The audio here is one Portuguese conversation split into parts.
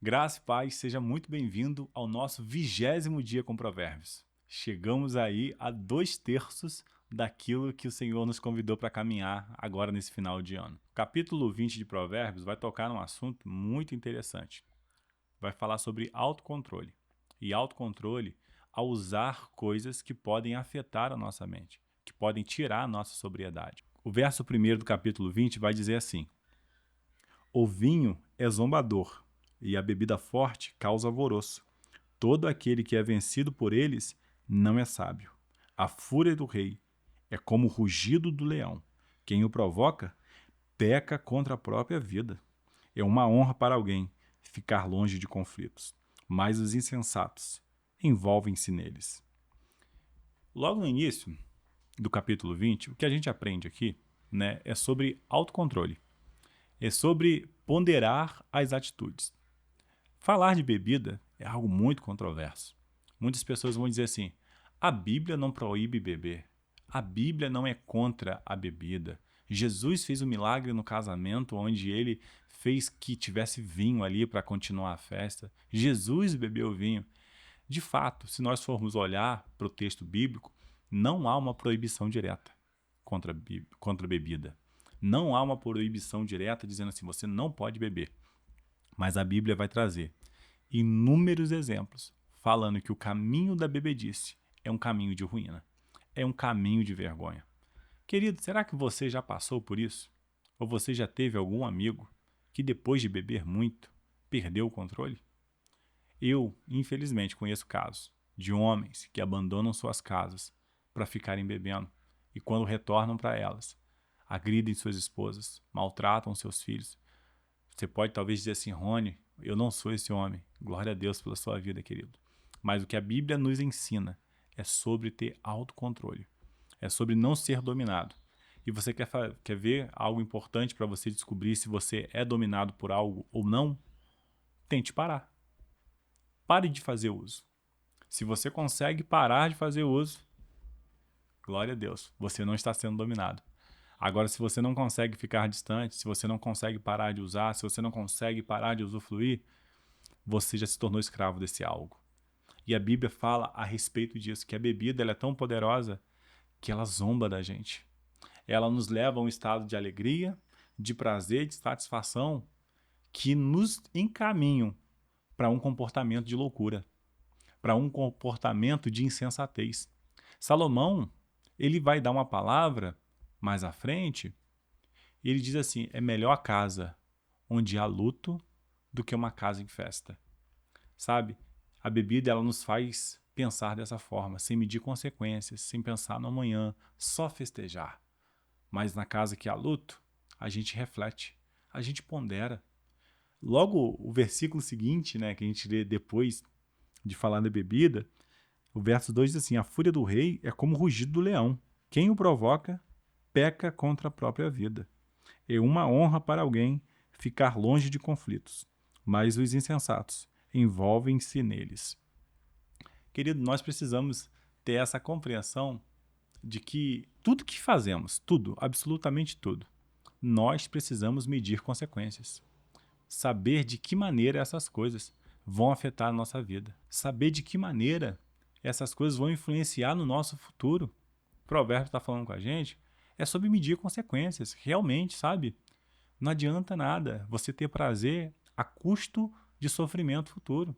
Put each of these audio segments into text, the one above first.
Graça e paz, seja muito bem-vindo ao nosso 20º dia com Provérbios. Chegamos aí a 2/3 daquilo que o Senhor nos convidou para caminhar agora nesse final de ano. O capítulo 20 de Provérbios vai tocar num assunto muito interessante. Vai falar sobre autocontrole. E autocontrole ao usar coisas que podem afetar a nossa mente, que podem tirar a nossa sobriedade. O verso 1º do capítulo 20 vai dizer assim: O vinho é zombador, e a bebida forte causa alvoroço. Todo aquele que é vencido por eles não é sábio. A fúria do rei é como o rugido do leão. Quem o provoca peca contra a própria vida. É uma honra para alguém ficar longe de conflitos, mas os insensatos envolvem-se neles. Logo no início do capítulo 20, o que a gente aprende aqui, é sobre autocontrole. É sobre ponderar as atitudes. Falar de bebida é algo muito controverso. Muitas pessoas vão dizer assim: a Bíblia não proíbe beber. A Bíblia não é contra a bebida. Jesus fez um milagre no casamento onde ele fez que tivesse vinho ali para continuar a festa. Jesus bebeu vinho. De fato, se nós formos olhar para o texto bíblico, não há uma proibição direta contra a bebida. Não há uma proibição direta dizendo assim, você não pode beber. Mas a Bíblia vai trazer inúmeros exemplos falando que o caminho da bebedice é um caminho de ruína, é um caminho de vergonha. Querido, será que você já passou por isso? Ou você já teve algum amigo que depois de beber muito perdeu o controle? Eu, infelizmente, conheço casos de homens que abandonam suas casas para ficarem bebendo e quando retornam para elas, agridem suas esposas, maltratam seus filhos. Você pode talvez dizer assim, Rony, eu não sou esse homem. Glória a Deus pela sua vida, querido. Mas o que a Bíblia nos ensina é sobre ter autocontrole. É sobre não ser dominado. E você quer ver algo importante para você descobrir se você é dominado por algo ou não? Tente parar. Pare de fazer uso. Se você consegue parar de fazer uso, glória a Deus, você não está sendo dominado. Agora, se você não consegue ficar distante, se você não consegue parar de usar, se você não consegue parar de usufruir, você já se tornou escravo desse algo. E a Bíblia fala a respeito disso, que a bebida ela é tão poderosa que ela zomba da gente. Ela nos leva a um estado de alegria, de prazer, de satisfação, que nos encaminham para um comportamento de loucura, para um comportamento de insensatez. Salomão, ele vai dar uma palavra mais à frente, e ele diz assim: é melhor a casa onde há luto do que uma casa em festa. Sabe? A bebida ela nos faz pensar dessa forma, sem medir consequências, sem pensar no amanhã, só festejar. Mas na casa que há luto, a gente reflete, a gente pondera. Logo, o versículo seguinte, que a gente lê depois de falar da bebida, o verso 2 diz assim: a fúria do rei é como o rugido do leão. Quem o provoca, peca contra a própria vida. É uma honra para alguém ficar longe de conflitos, mas os insensatos envolvem-se neles. Querido, nós precisamos ter essa compreensão de que tudo que fazemos, tudo, absolutamente tudo, nós precisamos medir consequências. Saber de que maneira essas coisas vão afetar a nossa vida. Saber de que maneira essas coisas vão influenciar no nosso futuro. O provérbio está falando com a gente é sobre medir consequências, realmente, sabe? Não adianta nada você ter prazer a custo de sofrimento futuro.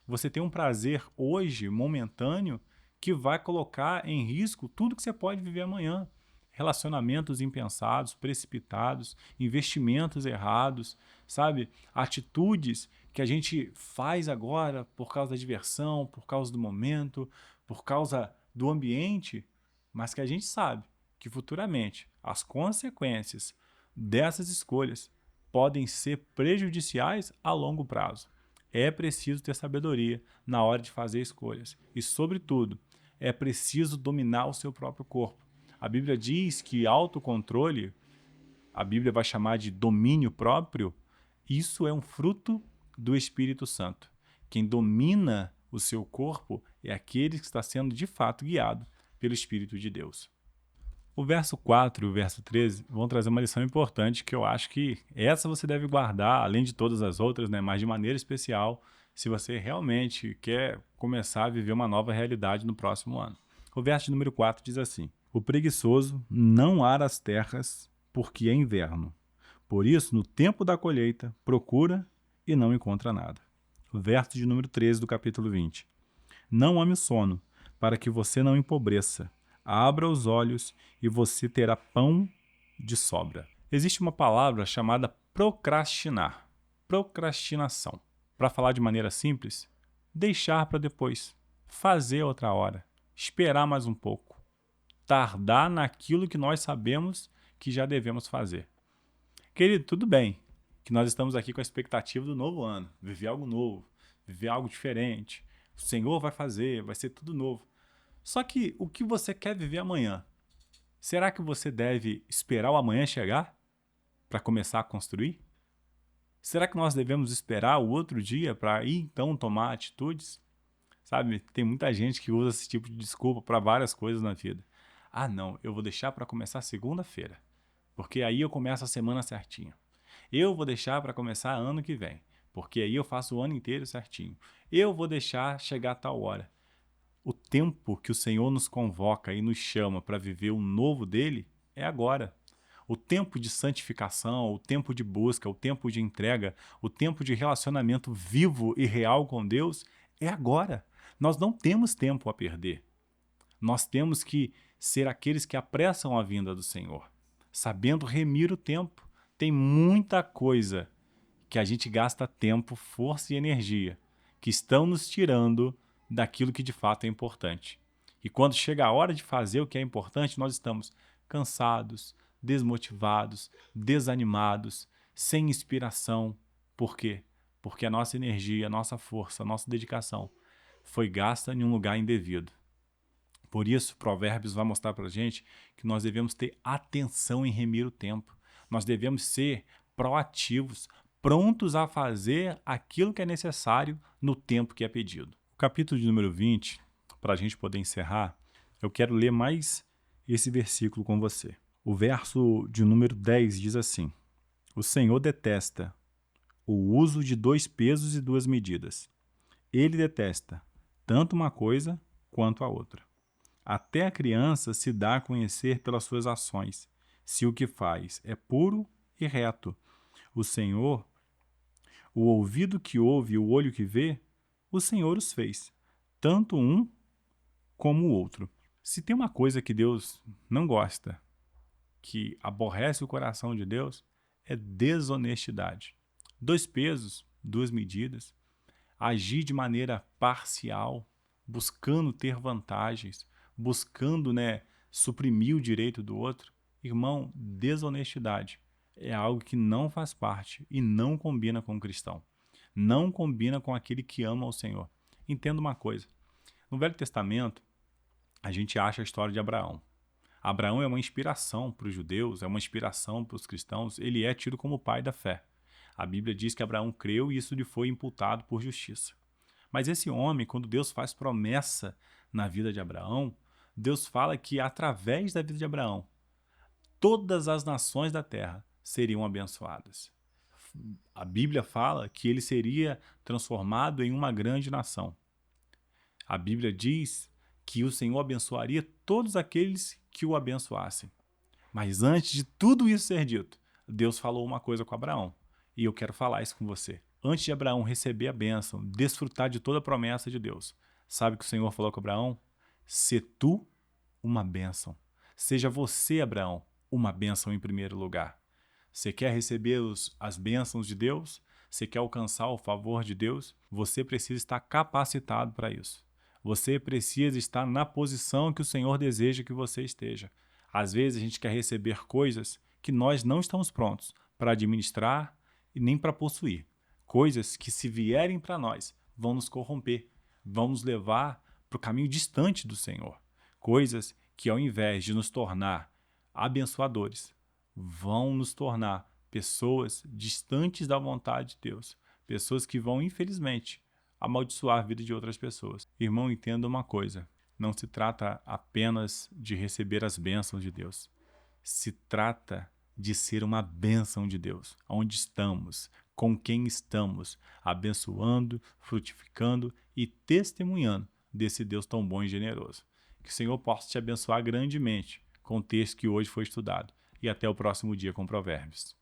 Você tem um prazer hoje, momentâneo, que vai colocar em risco tudo que você pode viver amanhã. Relacionamentos impensados, precipitados, investimentos errados, sabe? Atitudes que a gente faz agora por causa da diversão, por causa do momento, por causa do ambiente, mas que a gente sabe que futuramente as consequências dessas escolhas podem ser prejudiciais a longo prazo. É preciso ter sabedoria na hora de fazer escolhas. E, sobretudo, é preciso dominar o seu próprio corpo. A Bíblia diz que autocontrole, a Bíblia vai chamar de domínio próprio, isso é um fruto do Espírito Santo. Quem domina o seu corpo é aquele que está sendo de fato guiado pelo Espírito de Deus. O verso 4 e o verso 13 vão trazer uma lição importante que eu acho que essa você deve guardar, além de todas as outras, né? Mas de maneira especial, se você realmente quer começar a viver uma nova realidade no próximo ano. O verso de número 4 diz assim: o preguiçoso não ara as terras porque é inverno. Por isso, no tempo da colheita, procura e não encontra nada. O verso de número 13 do capítulo 20. Não ame o sono, para que você não empobreça. Abra os olhos e você terá pão de sobra. Existe uma palavra chamada procrastinar, procrastinação. Para falar de maneira simples, deixar para depois, fazer outra hora, esperar mais um pouco, tardar naquilo que nós sabemos que já devemos fazer. Querido, tudo bem que nós estamos aqui com a expectativa do novo ano, viver algo novo, viver algo diferente. O Senhor vai fazer, vai ser tudo novo. Só que o que você quer viver amanhã? Será que você deve esperar o amanhã chegar para começar a construir? Será que nós devemos esperar o outro dia para ir então tomar atitudes? Sabe, tem muita gente que usa esse tipo de desculpa para várias coisas na vida. Ah, não, eu vou deixar para começar segunda-feira, porque aí eu começo a semana certinho. Eu vou deixar para começar ano que vem, porque aí eu faço o ano inteiro certinho. Eu vou deixar chegar a tal hora. O tempo que o Senhor nos convoca e nos chama para viver o novo dele é agora. O tempo de santificação, o tempo de busca, o tempo de entrega, o tempo de relacionamento vivo e real com Deus é agora. Nós não temos tempo a perder. Nós temos que ser aqueles que apressam a vinda do Senhor, sabendo remir o tempo. Tem muita coisa que a gente gasta tempo, força e energia, que estão nos tirando daquilo que de fato é importante. E quando chega a hora de fazer o que é importante, nós estamos cansados, desmotivados, desanimados, sem inspiração. Por quê? Porque a nossa energia, a nossa força, a nossa dedicação foi gasta em um lugar indevido. Por isso, Provérbios vai mostrar para a gente que nós devemos ter atenção em remir o tempo. Nós devemos ser proativos, prontos a fazer aquilo que é necessário no tempo que é pedido. O capítulo de número 20, para a gente poder encerrar, eu quero ler mais esse versículo com você. O verso de número 10 diz assim: o Senhor detesta o uso de 2 pesos e 2 medidas. Ele detesta tanto uma coisa quanto a outra. Até a criança se dá a conhecer pelas suas ações, se o que faz é puro e reto. O Senhor, o ouvido que ouve e o olho que vê, o Senhor os fez, tanto um como o outro. Se tem uma coisa que Deus não gosta, que aborrece o coração de Deus, é desonestidade. 2 pesos, 2 medidas, agir de maneira parcial, buscando ter vantagens, buscando, suprimir o direito do outro. Irmão, desonestidade é algo que não faz parte e não combina com o cristão. Não combina com aquele que ama o Senhor. Entenda uma coisa. No Velho Testamento, a gente acha a história de Abraão. Abraão é uma inspiração para os judeus, é uma inspiração para os cristãos. Ele é tido como o pai da fé. A Bíblia diz que Abraão creu e isso lhe foi imputado por justiça. Mas esse homem, quando Deus faz promessa na vida de Abraão, Deus fala que através da vida de Abraão, todas as nações da terra seriam abençoadas. A Bíblia fala que ele seria transformado em uma grande nação. A Bíblia diz que o Senhor abençoaria todos aqueles que o abençoassem. Mas antes de tudo isso ser dito, Deus falou uma coisa com Abraão. E eu quero falar isso com você. Antes de Abraão receber a bênção, desfrutar de toda a promessa de Deus, sabe o que o Senhor falou com Abraão? Se tu uma bênção. Seja você, Abraão, uma bênção em primeiro lugar. Você quer receber as bênçãos de Deus? Você quer alcançar o favor de Deus? Você precisa estar capacitado para isso. Você precisa estar na posição que o Senhor deseja que você esteja. Às vezes a gente quer receber coisas que nós não estamos prontos para administrar e nem para possuir. Coisas que, se vierem para nós, vão nos corromper, vão nos levar para o caminho distante do Senhor. Coisas que, ao invés de nos tornar abençoadores, vão nos tornar pessoas distantes da vontade de Deus. Pessoas que vão, infelizmente, amaldiçoar a vida de outras pessoas. Irmão, entenda uma coisa. não se trata apenas de receber as bênçãos de Deus. Se trata de ser uma bênção de Deus. Onde estamos, com quem estamos, abençoando, frutificando e testemunhando desse Deus tão bom e generoso. Que o Senhor possa te abençoar grandemente com o texto que hoje foi estudado. E até o próximo dia com Provérbios.